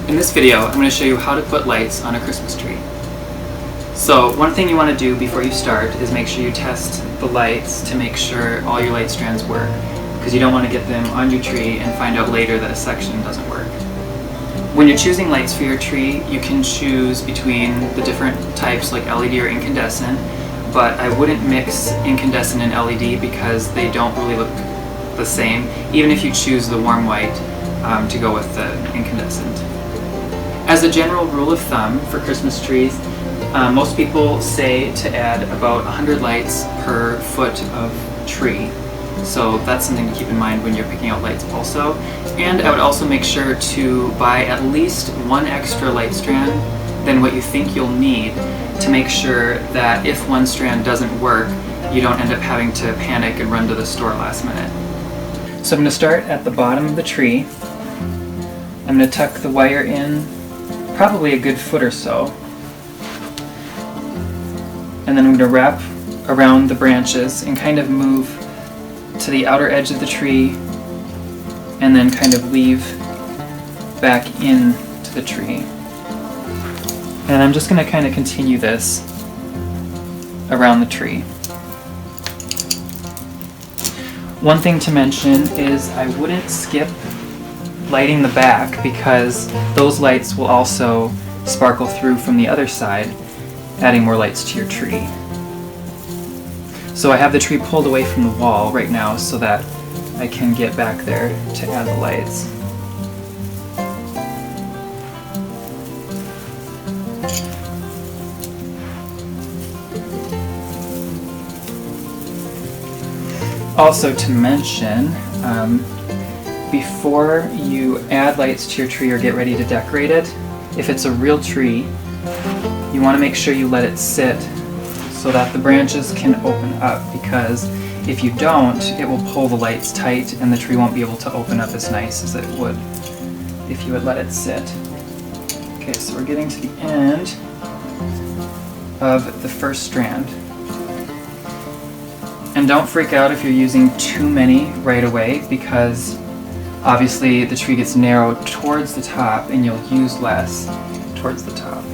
In this video, I'm going to show you how to put lights on a Christmas tree. So one thing you want to do before you start is make sure you test the lights to make sure all your light strands work, because you don't want to get them on your tree and find out later that a section doesn't work. When you're choosing lights for your tree, you can choose between the different types like LED or incandescent, but I wouldn't mix incandescent and LED because they don't really look the same, even if you choose the warm white to go with the incandescent. As a general rule of thumb for Christmas trees, most people say to add about 100 lights per foot of tree. So that's something to keep in mind when you're picking out lights also. And I would also make sure to buy at least one extra light strand than what you think you'll need to make sure that if one strand doesn't work, you don't end up having to panic and run to the store last minute. So I'm going to start at the bottom of the tree. I'm going to tuck the wire in probably a good foot or so. And then I'm going to wrap around the branches and kind of move to the outer edge of the tree and then kind of weave back into the tree. And I'm just going to kind of continue this around the tree. One thing to mention is I wouldn't skip lighting the back because those lights will also sparkle through from the other side, adding more lights to your tree. So I have the tree pulled away from the wall right now so that I can get back there to add the lights. Also to mention, before you add lights to your tree or get ready to decorate it, if it's a real tree, you want to make sure you let it sit so that the branches can open up, because if you don't, it will pull the lights tight and the tree won't be able to open up as nice as it would if you would let it sit. Okay, so we're getting to the end of the first strand. And don't freak out if you're using too many right away, because obviously the tree gets narrow towards the top and you'll use less towards the top.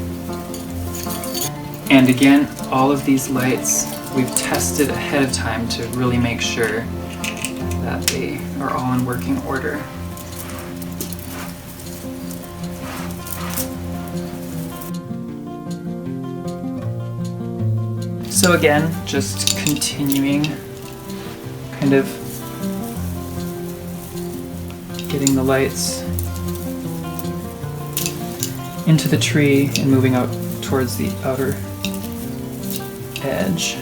And again, all of these lights we've tested ahead of time to really make sure that they are all in working order. So again, just continuing, kind of getting the lights into the tree and moving out towards the outer edge.